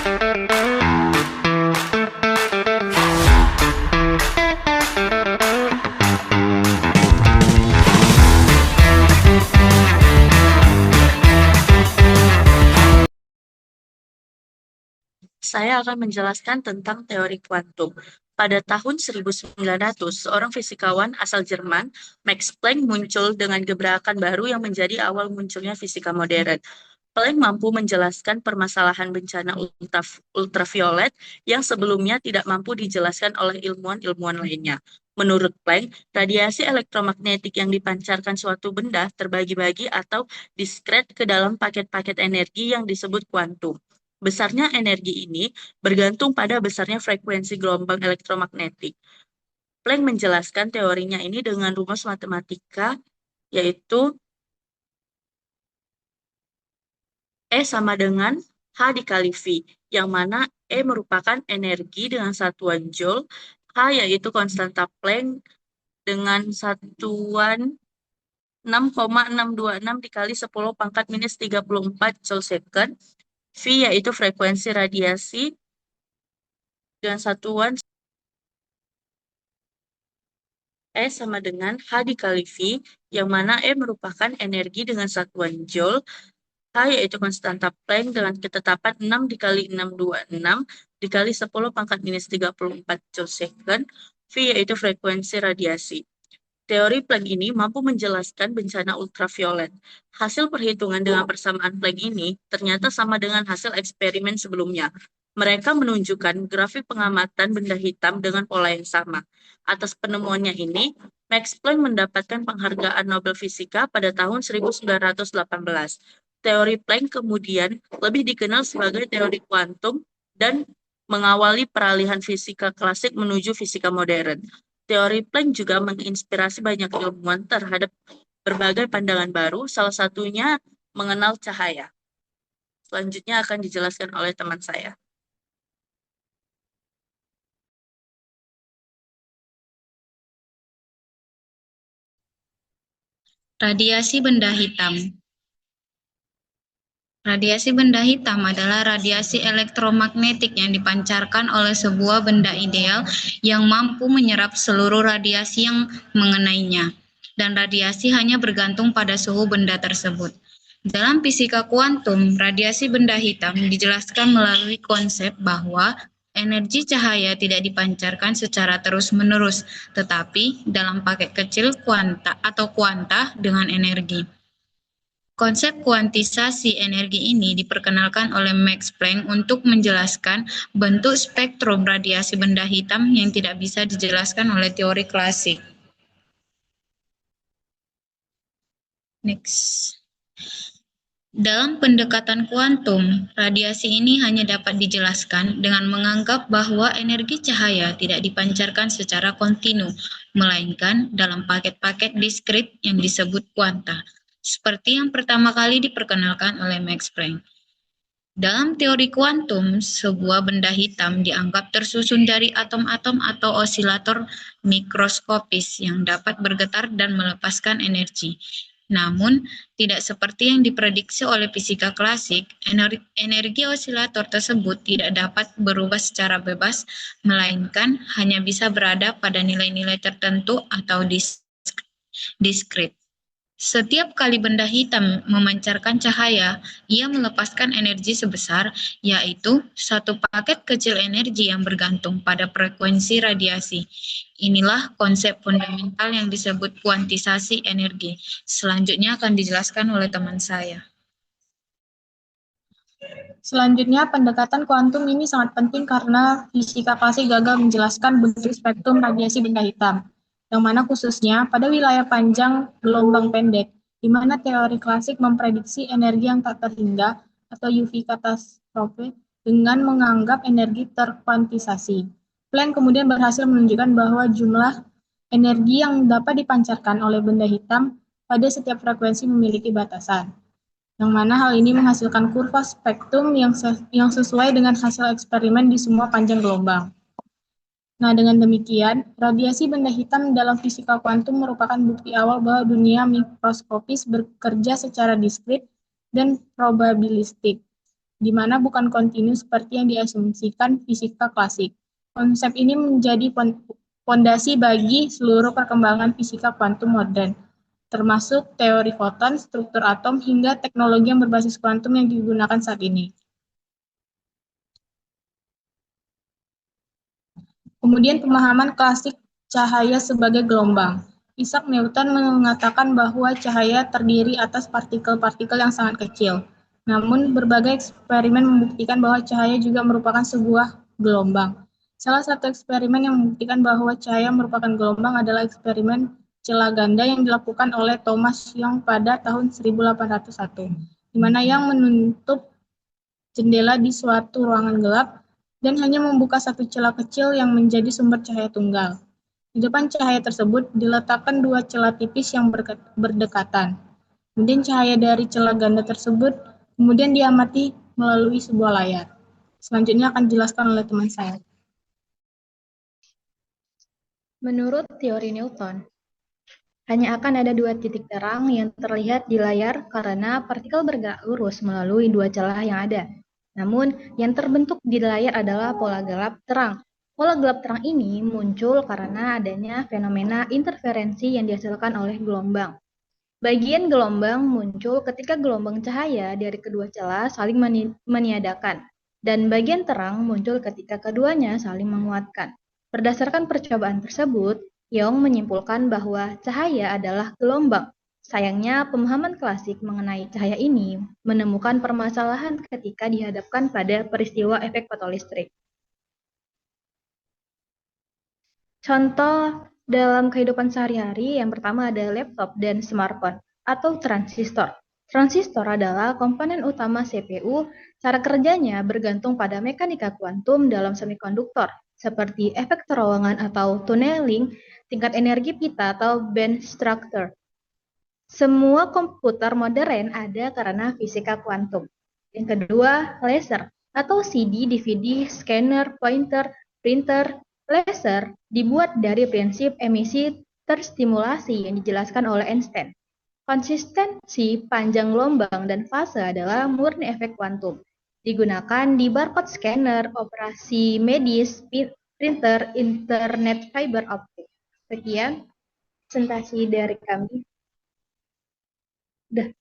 Saya akan menjelaskan tentang teori kuantum. Pada tahun 1900, seorang fisikawan asal Jerman, Max Planck, muncul dengan gebrakan baru yang menjadi awal munculnya fisika modern. Planck mampu menjelaskan permasalahan bencana ultraviolet yang sebelumnya tidak mampu dijelaskan oleh ilmuwan-ilmuwan lainnya. Menurut Planck, radiasi elektromagnetik yang dipancarkan suatu benda terbagi-bagi atau diskret ke dalam paket-paket energi yang disebut kuantum. Besarnya energi ini bergantung pada besarnya frekuensi gelombang elektromagnetik. Planck menjelaskan teorinya ini dengan rumus matematika, yaitu E sama dengan H dikali V, yang mana E merupakan energi dengan satuan Joule, H yaitu konstanta Planck dengan satuan 6,626 dikali 10 pangkat minus 34 Joule second, V yaitu frekuensi radiasi dengan satuan E sama dengan H dikali V, yang mana E merupakan energi dengan satuan Joule, H yaitu konstanta Planck dengan ketetapan 6 dikali 626 dikali 10 pangkat minus 34 Joule second, V yaitu frekuensi radiasi. Teori Planck ini mampu menjelaskan bencana ultraviolet. Hasil perhitungan dengan persamaan Planck ini ternyata sama dengan hasil eksperimen sebelumnya. Mereka menunjukkan grafik pengamatan benda hitam dengan pola yang sama. Atas penemuannya ini, Max Planck mendapatkan penghargaan Nobel Fisika pada tahun 1918. Teori Planck kemudian lebih dikenal sebagai teori kuantum dan mengawali peralihan fisika klasik menuju fisika modern. Teori Planck juga menginspirasi banyak ilmuwan terhadap berbagai pandangan baru, salah satunya mengenal cahaya. Selanjutnya akan dijelaskan oleh teman saya. Radiasi benda hitam. Radiasi benda hitam adalah radiasi elektromagnetik yang dipancarkan oleh sebuah benda ideal yang mampu menyerap seluruh radiasi yang mengenainya, dan radiasi hanya bergantung pada suhu benda tersebut. Dalam fisika kuantum, radiasi benda hitam dijelaskan melalui konsep bahwa energi cahaya tidak dipancarkan secara terus-menerus, tetapi dalam paket kecil kuanta dengan energi. Konsep kuantisasi energi ini diperkenalkan oleh Max Planck untuk menjelaskan bentuk spektrum radiasi benda hitam yang tidak bisa dijelaskan oleh teori klasik. Next. Dalam pendekatan kuantum, radiasi ini hanya dapat dijelaskan dengan menganggap bahwa energi cahaya tidak dipancarkan secara kontinu, melainkan dalam paket-paket diskrit yang disebut kuanta, seperti yang pertama kali diperkenalkan oleh Max Planck. Dalam teori kuantum, sebuah benda hitam dianggap tersusun dari atom-atom atau osilator mikroskopis yang dapat bergetar dan melepaskan energi. Namun, tidak seperti yang diprediksi oleh fisika klasik, energi osilator tersebut tidak dapat berubah secara bebas, melainkan hanya bisa berada pada nilai-nilai tertentu atau diskrit. Setiap kali benda hitam memancarkan cahaya, ia melepaskan energi sebesar, yaitu satu paket kecil energi yang bergantung pada frekuensi radiasi. Inilah konsep fundamental yang disebut kuantisasi energi. Selanjutnya akan dijelaskan oleh teman saya. Selanjutnya, pendekatan kuantum ini sangat penting karena fisika klasik gagal menjelaskan bentuk spektrum radiasi benda hitam, yang mana khususnya pada wilayah panjang gelombang pendek, di mana teori klasik memprediksi energi yang tak terhingga atau UV katastrofe dengan menganggap energi terkuantisasi. Planck kemudian berhasil menunjukkan bahwa jumlah energi yang dapat dipancarkan oleh benda hitam pada setiap frekuensi memiliki batasan, yang mana hal ini menghasilkan kurva spektrum yang sesuai dengan hasil eksperimen di semua panjang gelombang. Nah, dengan demikian, radiasi benda hitam dalam fisika kuantum merupakan bukti awal bahwa dunia mikroskopis bekerja secara diskrit dan probabilistik. di mana bukan kontinu seperti yang diasumsikan fisika klasik. Konsep ini menjadi fondasi bagi seluruh perkembangan fisika kuantum modern, termasuk teori foton, struktur atom, hingga teknologi yang berbasis kuantum yang digunakan saat ini. Kemudian pemahaman klasik cahaya sebagai gelombang. Isaac Newton mengatakan bahwa cahaya terdiri atas partikel-partikel yang sangat kecil. Namun, berbagai eksperimen membuktikan bahwa cahaya juga merupakan sebuah gelombang. Salah satu eksperimen yang membuktikan bahwa cahaya merupakan gelombang adalah eksperimen celah ganda yang dilakukan oleh Thomas Young pada tahun 1801, di mana Young menutup jendela di suatu ruangan gelap dan hanya membuka satu celah kecil yang menjadi sumber cahaya tunggal. Di depan cahaya tersebut diletakkan dua celah tipis yang berdekatan. Kemudian cahaya dari celah ganda tersebut kemudian diamati melalui sebuah layar. Selanjutnya akan dijelaskan oleh teman saya. Menurut teori Newton, hanya akan ada dua titik terang yang terlihat di layar karena partikel bergerak lurus melalui dua celah yang ada. Namun, yang terbentuk di layar adalah pola gelap terang. Pola gelap terang ini muncul karena adanya fenomena interferensi yang dihasilkan oleh gelombang. Bagian gelombang muncul ketika gelombang cahaya dari kedua celah saling meniadakan, dan bagian terang muncul ketika keduanya saling menguatkan. Berdasarkan percobaan tersebut, Young menyimpulkan bahwa cahaya adalah gelombang. Sayangnya, pemahaman klasik mengenai cahaya ini menemukan permasalahan ketika dihadapkan pada peristiwa efek fotolistrik. Contoh dalam kehidupan sehari-hari yang pertama ada laptop dan smartphone atau transistor. Transistor adalah komponen utama CPU. Cara kerjanya bergantung pada mekanika kuantum dalam semikonduktor, seperti efek terowongan atau tunneling, tingkat energi pita atau band structure. Semua komputer modern ada karena fisika kuantum. Yang kedua, laser atau CD, DVD, scanner, pointer, printer. Laser dibuat dari prinsip emisi terstimulasi yang dijelaskan oleh Einstein. Konsistensi panjang gelombang dan fase adalah murni efek kuantum. Digunakan di barcode scanner, operasi medis, printer, internet fiber optik. Sekian presentasi dari kami. Udah.